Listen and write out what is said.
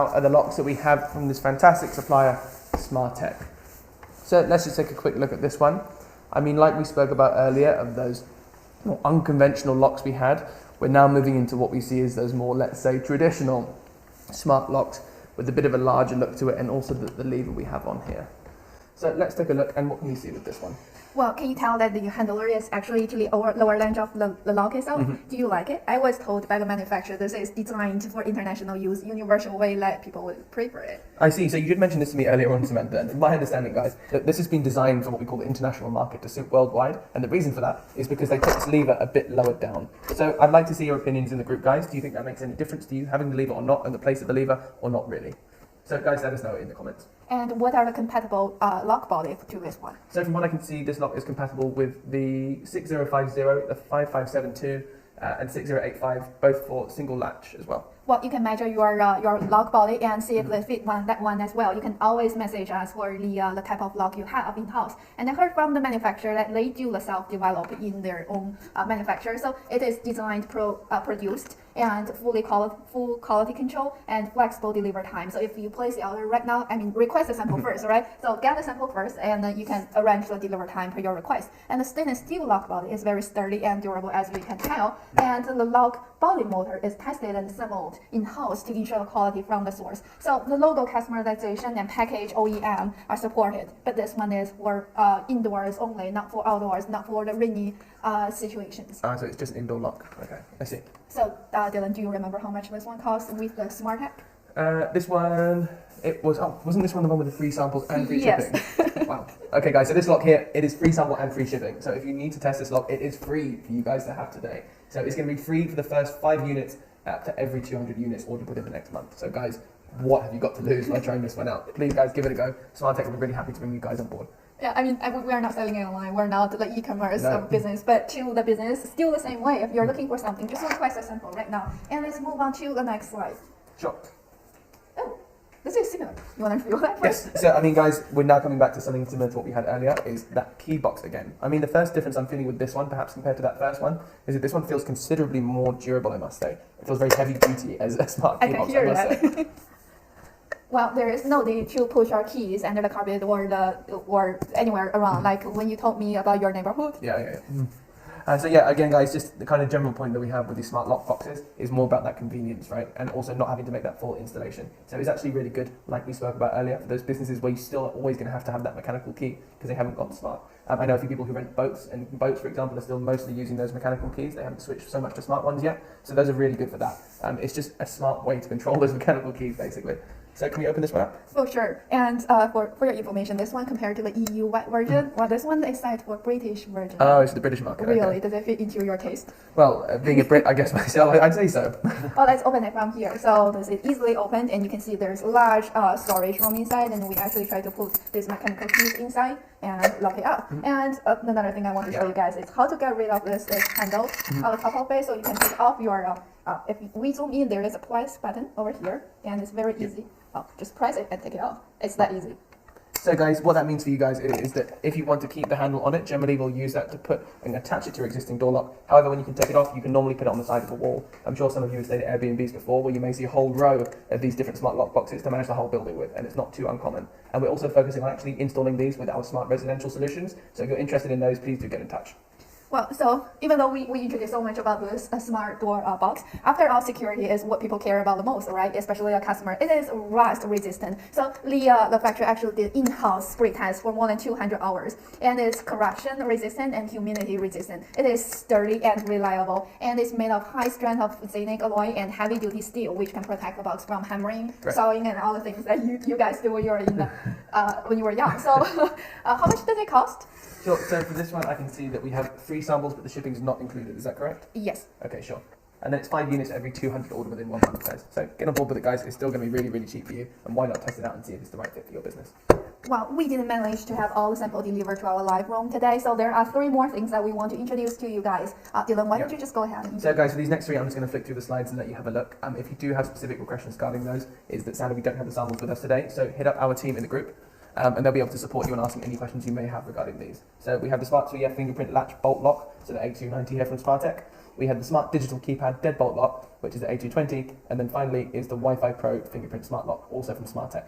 now are the locks that we have from this fantastic supplier, Smartek. So let's just take a quick look at this one. I mean, like we spoke about earlier, of those more unconventional locks we had, we're now moving into what we see as those more, let's say, traditional smart locks with a bit of a larger look to it, and also the lever we have on here. So let's take a look, and what can you see with this one? Well, can you tell that the handler is actually to the lower range of the lock itself? Mm-hmm. Do you like it? I was told by the manufacturer this is designed for international use, universal way that people would prefer it. I see. So you did mention this to me earlier on, Samantha. And from my understanding, guys, that this has been designed for what we call the international market to suit worldwide. And the reason for that is because they put this lever a bit lower down. So I'd like to see your opinions in the group, guys. Do you think that makes any difference to you, having the lever or not, and the place of the lever, or not really? So guys, let us know in the comments. And what are the compatible lock body to this one? So from what I can see, this lock is compatible with the 6050, the 5572, and 6085, both for single latch as well. Well, you can measure your lock body and see if they fit that one as well. You can always message us for the type of lock you have in-house. And I heard from the manufacturer that they do the self-develop in their own manufacturer. So it is designed, produced, and full quality control and flexible delivery time. So if you place the order right now, I mean, request the sample first, right? So get the sample first, and then you can arrange the delivery time per your request. And the stainless steel lock body is very sturdy and durable, as we can tell. And the lock body motor is tested and assembled in-house to ensure the quality from the source. So the logo customization and package OEM are supported, but this one is for indoors only, not for outdoors, not for the rainy situations. So it's just an indoor lock. Okay, I see. So Dylan, do you remember how much this one cost with the Smartek? This one, wasn't this one the one with the free samples and free Yes. shipping? Wow. Okay, guys, so this lock here, it is free sample and free shipping. So if you need to test this lock, it is free for you guys to have today. So it's going to be free for the first 5 units up to every 200 units ordered within the next month. So guys, what have you got to lose by trying this one out? Please, guys, give it a go. Smartek will be really happy to bring you guys on board. Yeah, I mean, we are not selling it online. We're not the e-commerce business, but to the business, still the same way. If you're looking for something, just request a sample right now. And let's move on to the next slide. Sure. Oh, this is similar. You want to review that first? Yes. So, I mean, guys, we're now coming back to something similar to what we had earlier, is that key box again. I mean, the first difference I'm feeling with this one, perhaps compared to that first one, is that this one feels considerably more durable, I must say. It feels very heavy duty as a smart key box, I must say. Well, there is no need to push our keys under the carpet or anywhere around, like when you told me about your neighborhood. Yeah. So yeah, again, guys, just the kind of general point that we have with these smart lock boxes is more about that convenience, right? And also not having to make that full installation. So it's actually really good, like we spoke about earlier, for those businesses where you still are always going to have that mechanical key because they haven't gone smart. I know a few people who rent boats, and boats, for example, are still mostly using those mechanical keys. They haven't switched so much to smart ones yet. So those are really good for that. It's just a smart way to control those mechanical keys, basically. So can we open this one up? Oh, sure. And for your information, this one compared to the EU version, well, this one is set for British version. Oh, it's the British market. Really? Okay. Does it fit into your taste? Well, being a Brit, I guess myself, I'd say so. Well, let's open it from here. So this is easily opened, and you can see there's a large storage room inside, and we actually try to put these mechanical keys inside and lock it up. And another thing I want to show you guys is how to get rid of this handle on the top of it, so you can take off your, if we zoom in, there is a press button over here, and it's very easy. Just press it and take it off. It's that easy. So guys, what that means for you guys is that if you want to keep the handle on it, generally we'll use that to put and attach it to your existing door lock. However, when you can take it off, you can normally put it on the side of a wall. I'm sure some of you have stayed at Airbnbs before, where you may see a whole row of these different smart lock boxes to manage the whole building with, and it's not too uncommon. And we're also focusing on actually installing these with our smart residential solutions. So if you're interested in those, please do get in touch. Well, so even though we introduced so much about this smart door box, after all, security is what people care about the most, right? Especially a customer. It is rust resistant. So the factory actually did in-house spray test for more than 200 hours, and it's corrosion resistant and humidity resistant. It is sturdy and reliable, and it's made of high strength of zinc alloy and heavy duty steel, which can protect the box from hammering, sawing, and all the things that you guys do when you were when you were young. So how much does it cost? Sure, so for this one I can see that we have 3 samples, but the shipping is not included, is that correct? Yes. Okay, sure. And then it's 5 units every 200 ordered within 1 month, guys. So get on board with it, guys. It's still going to be really, really cheap for you, and why not test it out and see if it's the right fit for your business? Well, we didn't manage to have all the sample delivered to our live room today, so there are 3 more things that we want to introduce to you guys. Dylan, why don't you just go ahead? So guys, for these next 3, I'm just going to flick through the slides and let you have a look. If you do have specific questions regarding those, is that sadly we don't have the samples with us today, so hit up our team in the group. and they'll be able to support you in asking any questions you may have regarding these. So we have the Smart 3F fingerprint latch bolt lock, so the A290 here from Smartek. We have the Smart digital keypad deadbolt lock, which is the A220, and then finally is the Wi-Fi Pro fingerprint smart lock, also from Smartek.